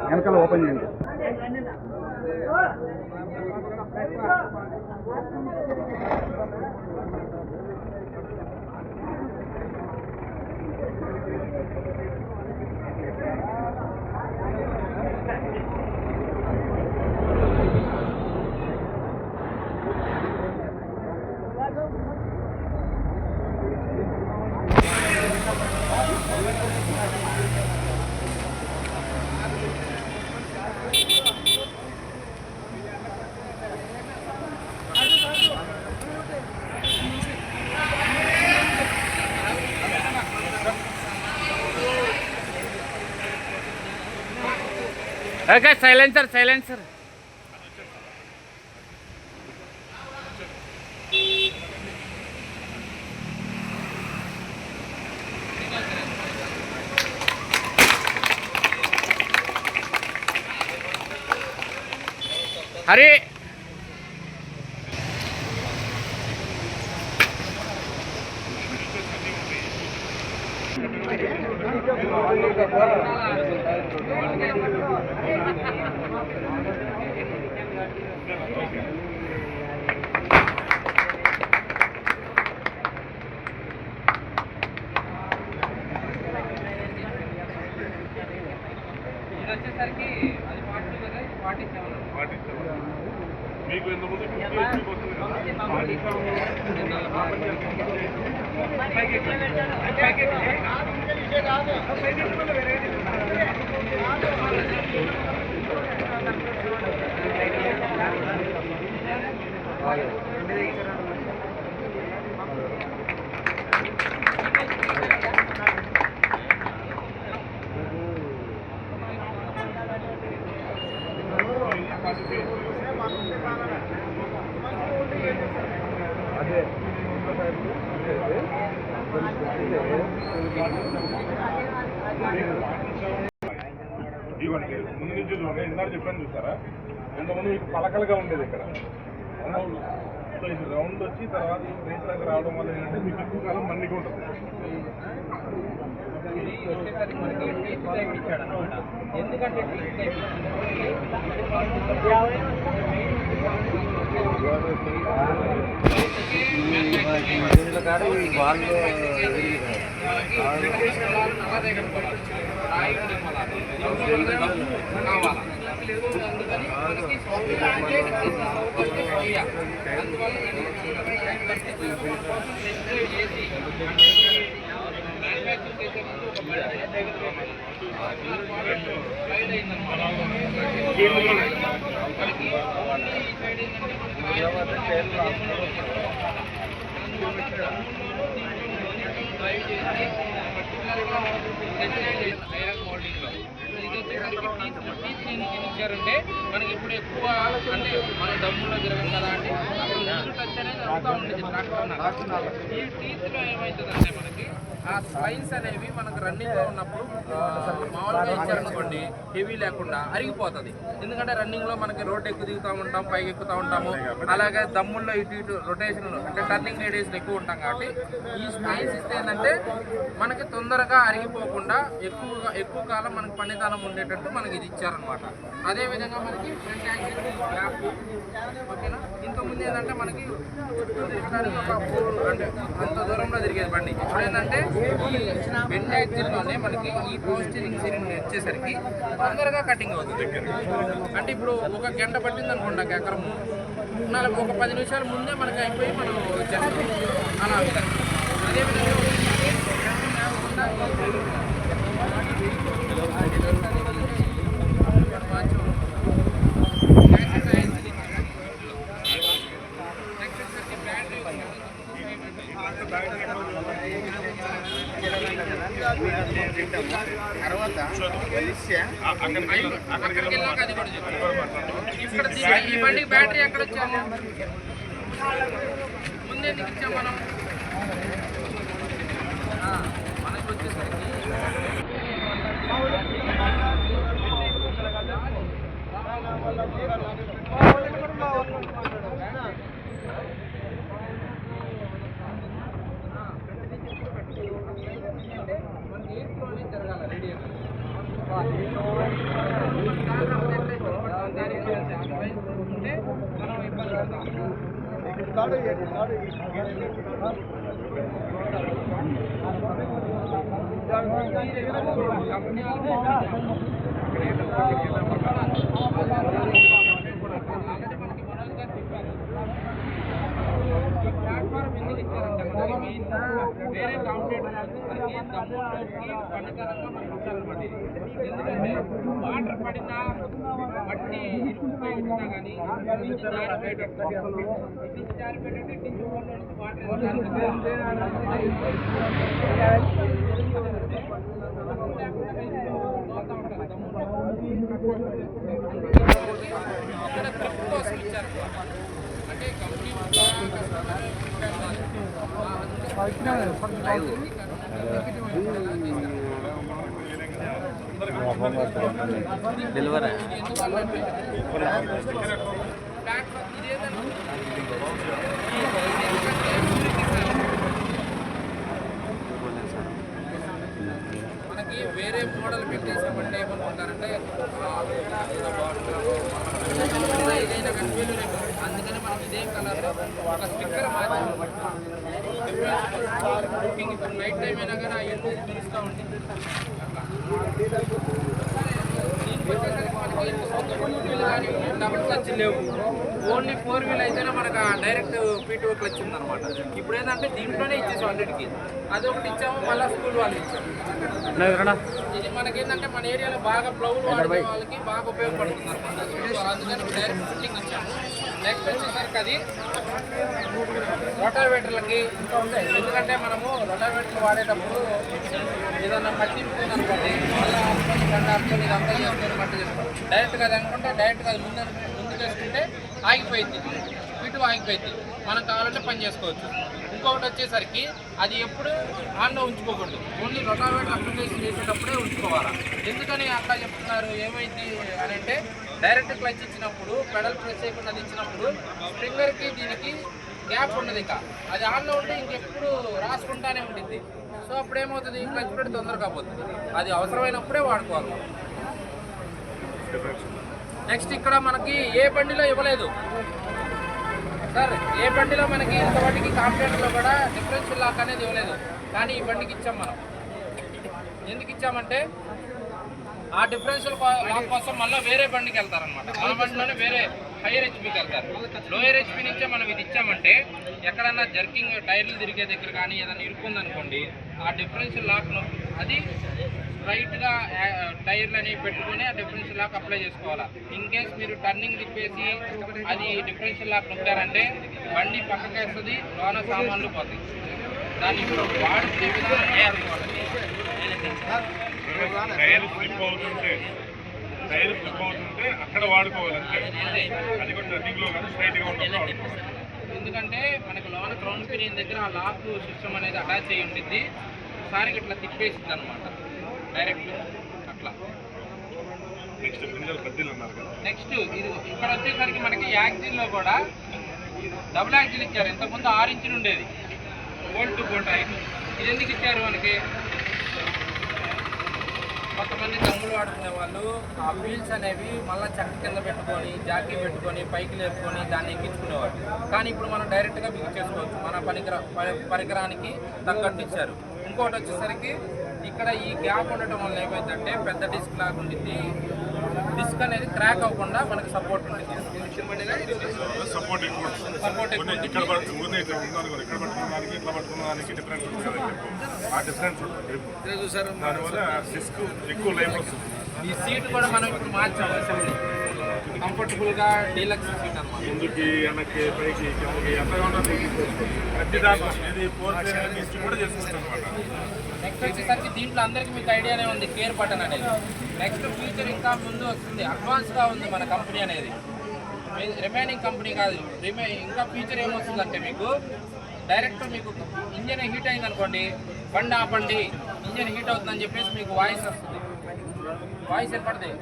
వెనకాల ఓపెన్ చేయండి. Okay, silencer. Hari. వచ్చేసరికి అది 42 కదా, 47 మీకు ఎంత ముందు ఇవ్వండి. ముందు నుంచి చూడండి, ఇందాక చెప్పాను చూసారా, ఇంతకుముందు మీకు పలకలుగా ఉండేది ఇక్కడ. సో ఇది రౌండ్ వచ్చి తర్వాత రేట్ లాగా రావడం వల్ల ఏంటంటే మీకు ఎక్కువ కాలం మన్నిగా ఉంటుంది. ఎందుకంటే ఇచ్చారంటే మనకి ఇప్పుడు ఎక్కువ అంటే మన దమ్ములో తిరగదు కదా అంటే అసలు నీరు టచ్ అనేది అంతా ఉండేది ట్రాక్టర్. ఈ టీత్లో ఏమవుతుందంటే మనకి ఆ స్పైన్స్ అనేవి మనకు రన్నింగ్లో ఉన్నప్పుడు మామూలుగా ఇచ్చారనుకోండి హెవీ లేకుండా అరిగిపోతుంది. ఎందుకంటే రన్నింగ్లో మనకి రోడ్ ఎక్కువ దిగుతూ ఉంటాం, పైకి ఎక్కుతూ ఉంటాము. అలాగే దమ్ముల్లో ఇటు రొటేషన్ అంటే టర్నింగ్ రేడియస్ ఎక్కువ ఉంటాం కాబట్టి ఈ స్పైన్స్ ఇస్తే ఏంటంటే మనకి తొందరగా అరిగిపోకుండా ఎక్కువ కాలం మనకి పనిదానం ఉండేటట్టు మనకి ఇది ఇచ్చారనమాట. అదేవిధంగా మనకి ఫ్రంట్ యాక్సిల్ గ్యాప్ ఓకేనా. ఇంతకుముందు ఏంటంటే మనకి చుట్టూ తిరగడానికి ఒక 4 అంటే అంత దూరంలో తిరిగేది బండి. ఇప్పుడు ఏంటంటే ఈ బెండ్ యాక్సిల్లోనే మనకి ఈ పవర్ స్టీరింగ్ సీరింగ్ వచ్చేసరికి తొందరగా కటింగ్ అవుతుంది. అంటే ఇప్పుడు ఒక గంట పట్టింది అనుకోండి నాకు ఎకరము, ఒక 10 నిమిషాల ముందే మనకి అయిపోయి మనం వచ్చేస్తాం అలా. అదేవిధంగా ఇక్కడ ఈ బండికి బ్యాటరీ ఎక్కడ వచ్చాము, ముందెందుకు ఇచ్చాము మనం, మనకు వచ్చేసరికి వేరే పండుగరంగా మనం ఉంచాలన్నమాట. ఎందుకంటే వాటర్ పడినా మట్టి ఇరుక్కుపోయి వచ్చినా కానీ జారిపోయేటట్టు ఇక్కడ ట్రిప్ కోసం ఇచ్చారు. అంటే కంపెనీ డెలివరీ మనకి వేరే మోడల్ పెట్టేసామంటే ఏమనుకుంటారంటే ఏదైనా కన్ఫ్యూజన్ అయిపోతుంది. అందుకని మనం ఇదే కలర్లో ఒక స్టిక్కర్ మార్చాలి. ఇప్పుడు నైట్ టైం అయినా కానీ ఆ ఎండు చూస్తూ ఉంటుంది. మనకి డబుల్ క్లచ్ లేవు, ఓన్లీ 4 వీల్ అయితేనే మనకు డైరెక్ట్ P2 క్లచ్ ఉందన్నమాట. ఇప్పుడు ఏంటంటే దీంట్లోనే ఇచ్చేసాం అన్నిటికీ. అది ఒకటి ఇచ్చాము, మళ్ళీ స్కూల్ వాళ్ళు ఇచ్చాము. ఇది మనకేంటంటే మన ఏరియాలో బాగా ప్లౌలు వాడే వాళ్ళకి బాగా ఉపయోగపడుతుంది అనమాట. అందుకని డైరెక్ట్ ఫిట్టింగ్ ఇచ్చాము. నెక్స్ట్ వచ్చేసరికి అది రోటావేటర్లకి ఇంకా ఉంటాయి. ఎందుకంటే మనము రోటావేటర్లు వాడేటప్పుడు ఏదన్నా మట్టి అనుకోండి, మళ్ళీ అర్థం ఇదంతా చేసుకొని మట్టి చేసుకోండి. డైరెక్ట్గా అది అనుకుంటే డైరెక్ట్గా అది ముందు చేసుకుంటే ఆగిపోయింది, P2 ఆగిపోయింది. మనం కావాలంటే పని చేసుకోవచ్చు. ఇంకొకటి వచ్చేసరికి అది ఎప్పుడు ఆన్లో ఉంచుకోకూడదు, ఓన్లీ రోటావేటర్ అప్లికేషన్ చేసేటప్పుడే ఉంచుకోవాలి. ఎందుకని అట్లా చెప్తున్నారు, ఏమైంది అని అంటే డైరెక్ట్ క్లచ్ ఇచ్చినప్పుడు పెడల్ ప్రెస్ చేయకుండా ఇచ్చినప్పుడు స్ప్రింగర్కి దీనికి గ్యాప్ ఉండదు. ఇక అది ఆన్లో ఉంటే ఇంకెప్పుడు రాసుకుంటానే ఉంటుంది. సో అప్పుడు ఏమవుతుంది, క్లచ్ పెట్టి తొందరగా పోతుంది. అది అవసరమైనప్పుడే వాడుకోవాలి. నెక్స్ట్ ఇక్కడ మనకి ఏ బండిలో ఇవ్వలేదు సార్, ఏ బండిలో మనకి ఇంతవాటికి కాంపిటేటర్లో కూడా డిఫరెన్షియల్ లాక్ అనేది ఇవ్వలేదు. కానీ ఈ బండికి ఇచ్చాం మనం. ఎందుకు ఇచ్చామంటే ఆ డిఫరెన్షియల్ లాక్ కోసం మళ్ళీ వేరే బండికి వెళ్తారనమాట. మన బండిలోనే వేరే హైయర్ హెచ్పీకి వెళ్తారు. లోయర్ హెచ్పీ నుంచే మనం ఇది ఇచ్చామంటే ఎక్కడన్నా జర్కింగ్ టైర్లు తిరిగే దగ్గర కానీ ఏదైనా ఇరుక్కుందనుకోండి, ఆ డిఫరెన్షియల్ లాక్ అది స్ట్రైట్గా టైర్లు అనేవి పెట్టుకుని ఆ డిఫరెన్షియల్ లాక్ అప్లై చేసుకోవాలి. ఇన్ కేస్ మీరు టర్నింగ్ తిప్పేసి అది డిఫరెన్షియల్ లాక్ నొక్కారంటే బండి పక్కకేస్తుంది, లోన సామాన్లు పోతాయి. దాన్ని ఇప్పుడు వాడుకునే విధానం టైర్ స్లిప్ అవుతుంటే అక్కడ వాడుకోవాలంటే అది కూడా రన్నింగ్లో కానీ స్ట్రైట్గా ఉన్నప్పుడు. ఎందుకంటే మనకు లోన క్రౌన్ పినియన్ దగ్గర ఆ లాక్ సిస్టమ్ అనేది అటాచ్ అయ్యి ఉంటుంది. ఒకసారికి ఇట్లా తిప్పేసింది అనమాట డైరెక్ట్ అట్లా. నెక్స్ట్ ఇది ఇక్కడ వచ్చేసరికి మనకి యాక్సిల్లో కూడా డబుల్ యాక్సిల్ ఇచ్చారు. ఇంతకుముందు 6 ఇంచులు ఉండేది, బోల్ట్ టు బోల్ట్ 5. ఇది ఎందుకు ఇచ్చారు మనకి, కొంతమంది దమ్ములు వాడుకునే వాళ్ళు ఆ వీల్స్ అనేవి మళ్ళీ చెక్క కింద పెట్టుకొని జాకీ పెట్టుకొని పైకి లేపుకొని దాన్ని ఎక్కించుకునేవారు. కానీ ఇప్పుడు మనం డైరెక్ట్గా బిగించేసుకోవచ్చు, మన పరికరానికి తగ్గట్టు ఇచ్చారు. ఇంకోటి వచ్చేసరికి ఇక్కడ ఈ గ్యాప్ ఉండటం వల్ల ఏమైందంటే పెద్ద డిస్క్ లాగా ఉంటుంది, డిస్క్ అనేది క్రాక్ అవ్వకుండా మనకి సపోర్ట్ ఉంటుంది. సపోర్ట్ ఇక్కడ దానివల్ల డిస్క్ ఎక్కువ లైఫ్ వస్తుంది. ఈ సీట్ కూడా మనం ఇప్పుడు మార్చాము, కంఫర్టబుల్గా డీలక్స్ సీట్ అన్నమాట. ముందుకి వెనక్కి పైకి కిందకి ఎంత ఉంటుంది ప్రతి దాంట్లో ఇది 4 కూడా చేసుకోవచ్చు అనమాట. నెక్స్ట్ వచ్చేసరికి దీంట్లో అందరికీ మీకు ఐడియానే ఉంది, కేర్ బటన్ అనేది. నెక్స్ట్ ఫ్యూచర్ ఇంకా ముందు వస్తుంది, అడ్వాన్స్గా ఉంది మన కంపెనీ అనేది. రిమైనింగ్ కంపెనీ కాదు, ఇంకా ఫ్యూచర్ ఏమొస్తుందంటే మీకు డైరెక్ట్ మీకు ఇంజన్ హీట్ అయింది అనుకోండి, బండి ఆపండి, ఇంజన్ హీట్ అవుతుందని చెప్పేసి మీకు వాయిస్ వస్తుంది. వాయిస్ ఏర్పడుతుంది,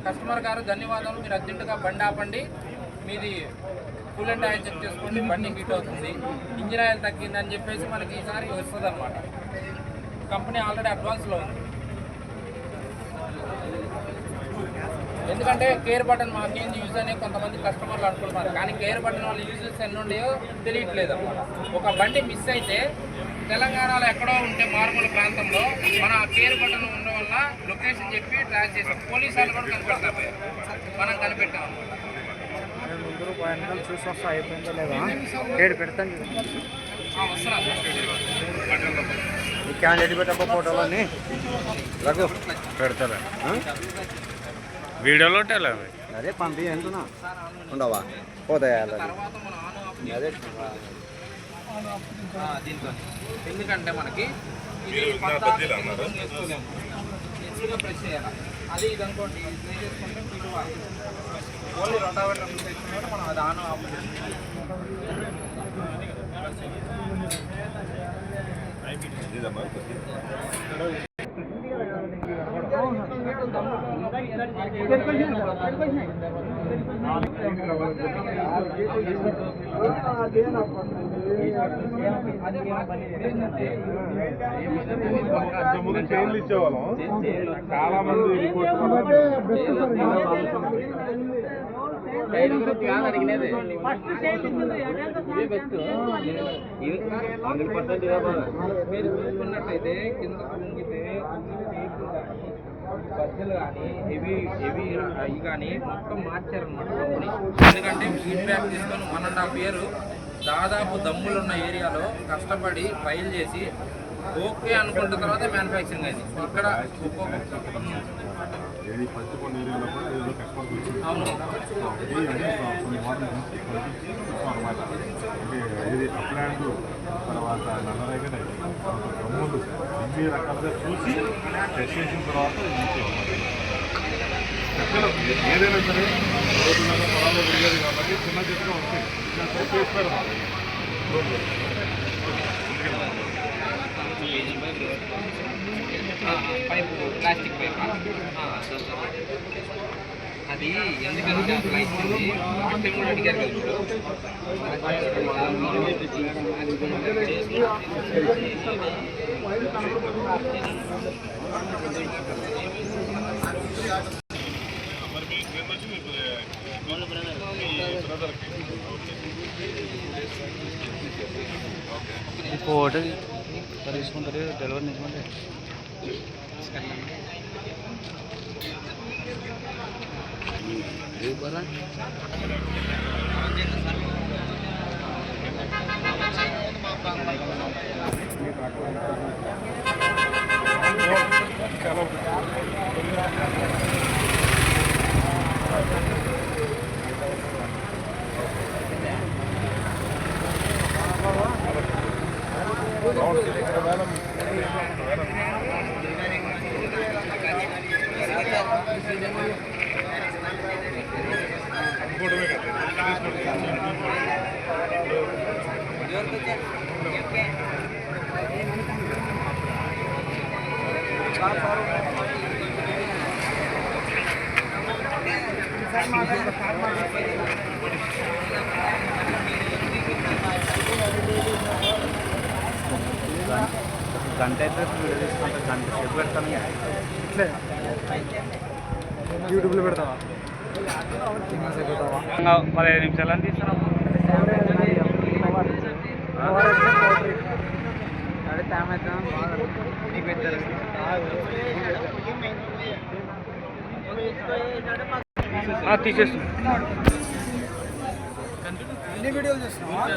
కస్టమర్ గారు ధన్యవాదాలు, మీరు అర్జెంటుగా బండి ఆపండి, మీది ఫుల్ అండ్ ఆయిల్ చెక్ చేసుకోండి, బండి హీట్ అవుతుంది, ఇంజిన్ ఆయిల్ తగ్గిందని చెప్పేసి మనకి ఈసారి వస్తుంది అనమాట. కంపెనీ ఆల్రెడీ అడ్వాన్స్లో ఉంది. ఎందుకంటే కేర్ బటన్ మాకేంది యూజ్ అనే కొంతమంది కస్టమర్లు అనుకుంటున్నారు, కానీ కేర్ బటన్ వాళ్ళ యూజెస్ ఎన్ని ఉన్నాయో తెలియట్లేదు అన్నమాట. ఒక బండి మిస్ అయితే తెలంగాణలో ఎక్కడో ఉంటే మారుమూల ప్రాంతంలో మన కేర్ బటన్ ఉండడం వల్ల లొకేషన్ చెప్పి ట్రాక్ చేసాం. పోలీసు వాళ్ళు కూడా కనిపెడతారు, మనం కనిపెట్టాం అనమాట. చూసి వస్తా అయిపోయిందో లేదా ఏడు పెడతాను వస్తున్నారు క్యాండిడేట్ పెట్టబ్బా ఫోటోలని రఘు పెడతారా వీడియోలో అదే పంపి ఎంతున్నా ఉండవా పోతాయా తర్వాత మనం అదే దీంతో. ఎందుకంటే మనకి ఇది ప్రెస్ చేయాలి, అది ఇది అనుకోండి ప్రెస్ చేసుకుంటే ఫీట్ ఓన్లీ రొటావేటర్ చేసుకున్నప్పుడు మనం అది ఆన్ ఆఫ్ ముందు చైన్లు ఇచ్చేవాళ్ళం. చాలా మంది మీరు చూసుకున్నట్టయితే కింద కుంగితే బజ్జలు కానీ హెవీ అవి కానీ మొత్తం మార్చారనమాట కంపెనీ. ఎందుకంటే ఫీడ్బ్యాక్ తీసుకొని 1.5 year దాదాపు దమ్ములున్న ఏరియాలో కష్టపడి ట్రైల్ చేసి ఓకే అనుకున్న తర్వాత మ్యానుఫ్యాక్చరింగ్ అయింది. ఇక్కడ అవును ఇది అప్లాండ్ తర్వాత నల్లరేగడి దమ్ములు ఇన్ని రకాలుగా చూసి టెస్ట్ చేసిన తర్వాత ఏదైనా సరే రోజులాగా పొలాల్లో తిరిగేది కాబట్టి చిన్న చెట్టుగా వస్తాయి చేస్తారు. పైపు ప్లాస్టిక్ పైప్ అది ఎందుకంటే ప్రైస్ అంటే కూడా అడిగారు ఫోటో తీసుకుంటారు డెలివరీ నిజమంటే గంట అయితే వీడియో తీసుకుంటే గంట సేపు పెడతాను ఇట్లే యూట్యూబ్లో పెడతావా 15 నిమిషాలని తీస్తున్నాం. తీసేస్తున్నా.